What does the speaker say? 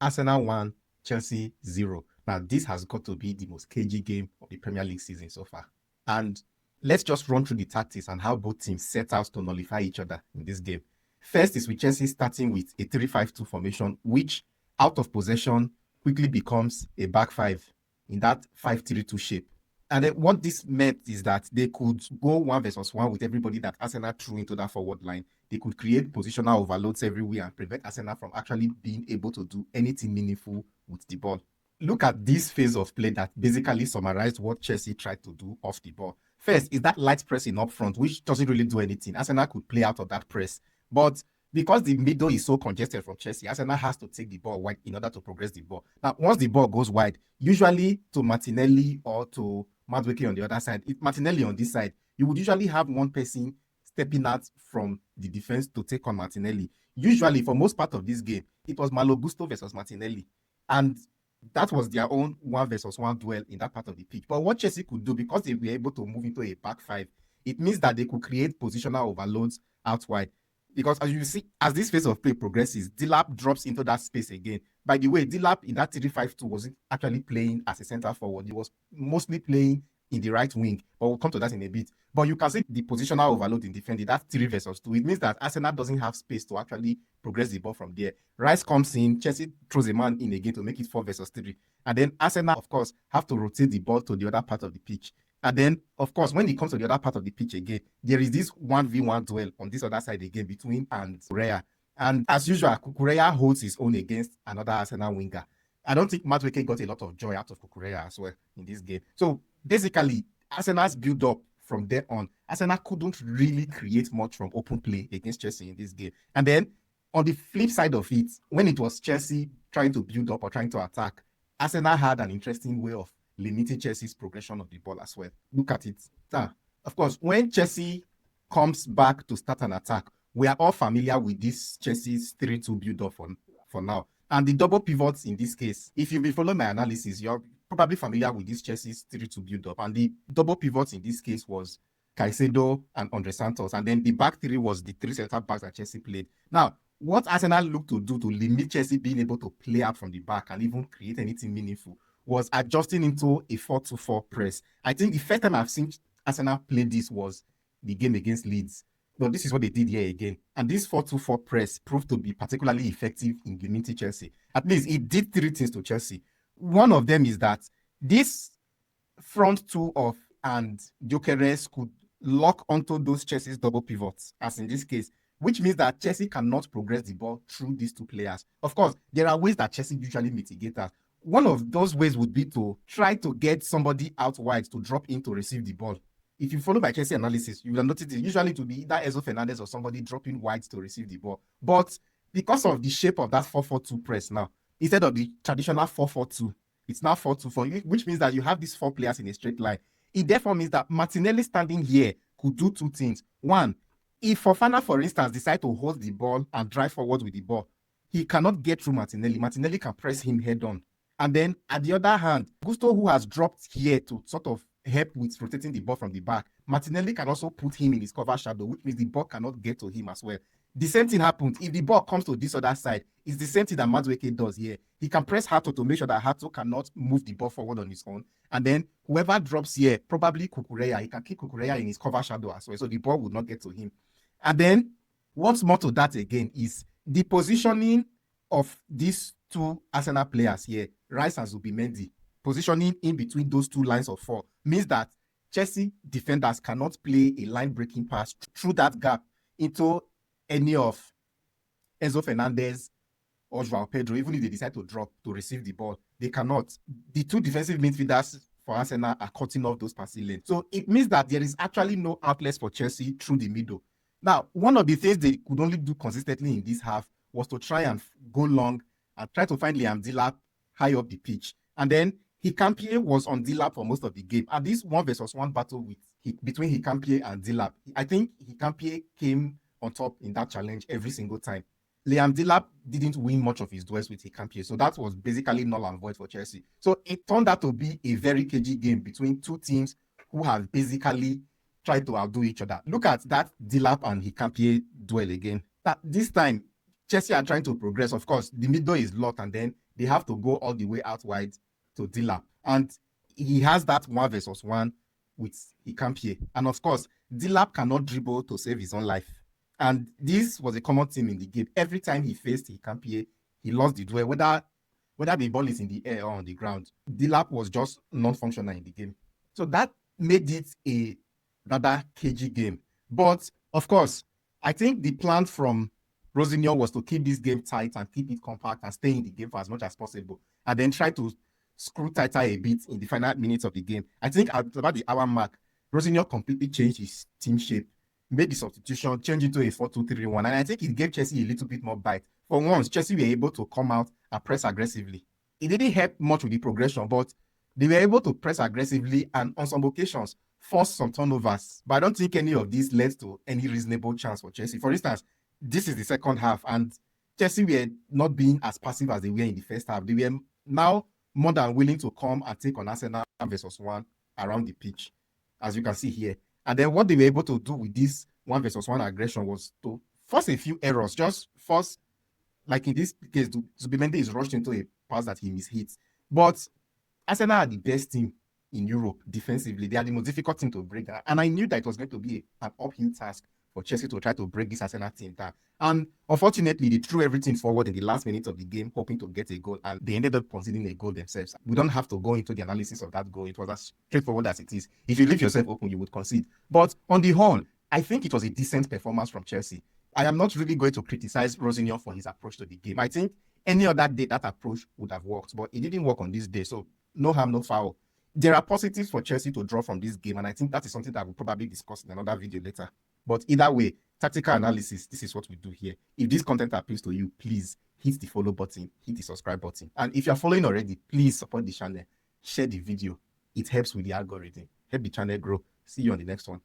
Arsenal 1, Chelsea 0. Now, this has got to be the most cagey game of the Premier League season so far. And let's just run through the tactics and how both teams set out to nullify each other in this game. First is with Chelsea starting with a 3-5-2 formation, which out of possession quickly becomes a back five in that 5-3-2 shape. And then what this meant is that they could go 1 versus 1 with everybody that Arsenal threw into that forward line. They could create positional overloads everywhere and prevent Arsenal from actually being able to do anything meaningful with the ball. Look at this phase of play that basically summarized what Chelsea tried to do off the ball. First is that light pressing up front, which doesn't really do anything. Arsenal could play out of that press. But because the middle is so congested from Chelsea, Arsenal has to take the ball wide in order to progress the ball. Now, once the ball goes wide, usually to Martinelli or to Madueke on the other side, if Martinelli on this side, you would usually have one person stepping out from the defense to take on Martinelli. Usually, for most part of this game, it was Malo Gusto versus Martinelli. And that was their own 1 versus 1 duel in that part of the pitch. But what Chelsea could do, because they were able to move into a back five, it means that they could create positional overloads out wide. Because as you see, as this phase of play progresses, Delap drops into that space again. By the way, Delap in that 3-5-2 wasn't actually playing as a center forward. He was mostly playing in the right wing, but we'll come to that in a bit. But you can see the positional overload in defending. That's 3 versus 2. It means that Arsenal doesn't have space to actually progress the ball from there. Rice comes in, Chelsea throws a man in again to make it 4 versus 3. And then Arsenal, of course, have to rotate the ball to the other part of the pitch. And then, of course, when it comes to the other part of the pitch again, there is this 1v1 duel on this other side again between and Kukurea. And as usual, Kukurea holds his own against another Arsenal winger. I don't think Madueke got a lot of joy out of Kukurea as well in this game. So basically, Arsenal's build up from there on. Arsenal couldn't really create much from open play against Chelsea in this game. And then on the flip side of it, when it was Chelsea trying to build up or trying to attack, Arsenal had an interesting way of limiting Chelsea's progression of the ball as well. Look at it. Of course, when Chelsea comes back to start an attack, we are all familiar with this Chelsea's 3-2 build-up for now. And the double pivots in this case, if you've been following my analysis, you're probably familiar with this Chelsea's 3-2 build-up. And the double pivots in this case was Caicedo and Andre Santos. And then the back three was the 3 center-backs that Chelsea played. Now, what Arsenal looked to do to limit Chelsea being able to play out from the back and even create anything meaningful was adjusting into a 4-2-4 press. I think the first time I've seen Arsenal play this was the game against Leeds. But this is what they did here again. And this 4-2-4 press proved to be particularly effective in limiting Chelsea. At least it did 3 things to Chelsea. One of them is that this front two of and Gyökeres could lock onto those Chelsea's double pivots, as in this case, which means that Chelsea cannot progress the ball through these two players. Of course, there are ways that Chelsea usually mitigate that. One of those ways would be to try to get somebody out wide to drop in to receive the ball. If you follow my Chelsea analysis, you will notice it usually to be either Enzo Fernandez or somebody dropping wide to receive the ball. But because of the shape of that 4-4-2 press now, instead of the traditional 4-4-2, it's now 4-2-4, which means that you have these 4 players in a straight line. It therefore means that Martinelli standing here could do 2 things. One, if Fofana, for instance, decide to hold the ball and drive forward with the ball, he cannot get through Martinelli. Martinelli can press him head on. And then, at the other hand, Gusto, who has dropped here to sort of help with rotating the ball from the back, Martinelli can also put him in his cover shadow, which means the ball cannot get to him as well. The same thing happens if the ball comes to this other side. It's the same thing that Madueke does here. He can press Hato to make sure that Hato cannot move the ball forward on his own. And then whoever drops here, probably Kukurea, he can keep Kukurea in his cover shadow as well, so the ball would not get to him. And then what's more to that again is the positioning of these 2 Arsenal players here, Rice and Zubimendi, positioning in between those 2 lines of 4 means that Chelsea defenders cannot play a line-breaking pass through that gap into any of Enzo Fernandez or João Pedro, even if they decide to drop to receive the ball. They cannot. The 2 defensive midfielders for Arsenal are cutting off those passing lanes. So it means that there is actually no outlets for Chelsea through the middle. Now, one of the things they could only do consistently in this half was to try and go long and try to find Liam Delap high up the pitch. And then Hikampie was on Delap for most of the game. And this 1-versus-1 battle between Hikampie and Delap, I think Hikampie came on top in that challenge every single time. Liam Delap didn't win much of his duels with Hikampie, so that was basically null and void for Chelsea. So it turned out to be a very cagey game between 2 teams who have basically tried to outdo each other. Look at that Delap and Hikampie duel again. This time, Chelsea are trying to progress. Of course, the middle is locked, and then they have to go all the way out wide to Dilap. And he has that 1v1 with Hikampie. And of course, Dilap cannot dribble to save his own life. And this was a common theme in the game. Every time he faced Hikampie, he lost the duel, whether the ball is in the air or on the ground. Dilap was just non-functional in the game. So that made it a rather cagey game. But of course, I think the plan from Rosinio was to keep this game tight and keep it compact and stay in the game for as much as possible, and then try to screw tighter a bit in the final minutes of the game. I think at about the hour mark, Rosinio completely changed his team shape, made the substitution, changed into a 4-2-3-1, and I think it gave Chelsea a little bit more bite. For once, Chelsea were able to come out and press aggressively. It didn't help much with the progression, but they were able to press aggressively and on some occasions force some turnovers. But I don't think any of these led to any reasonable chance for Chelsea. For instance, this is the second half, and Chelsea were not being as passive as they were in the first half. They were now more than willing to come and take on Arsenal versus one around the pitch, as you can see here. And then what they were able to do with this 1v1 aggression was to force a few errors, just force, like in this case, Zubimendi is rushed into a pass that he mishits. But Arsenal are the best team in Europe defensively. They are the most difficult team to break down. And I knew that it was going to be an uphill task for Chelsea to try to break this Arsenal team down. And unfortunately, they threw everything forward in the last minute of the game, hoping to get a goal, and they ended up conceding a goal themselves. We don't have to go into the analysis of that goal. It was as straightforward as it is. If you leave yourself open, you would concede. But on the whole, I think it was a decent performance from Chelsea. I am not really going to criticize Rosinio for his approach to the game. I think any other day that approach would have worked, but it didn't work on this day. So no harm, no foul. There are positives for Chelsea to draw from this game, and I think that is something that we'll probably discuss in another video later. But either way, tactical analysis, this is what we do here. If this content appeals to you, please hit the follow button, hit the subscribe button. And if you're following already, please support the channel, share the video. It helps with the algorithm, help the channel grow. See you on the next one.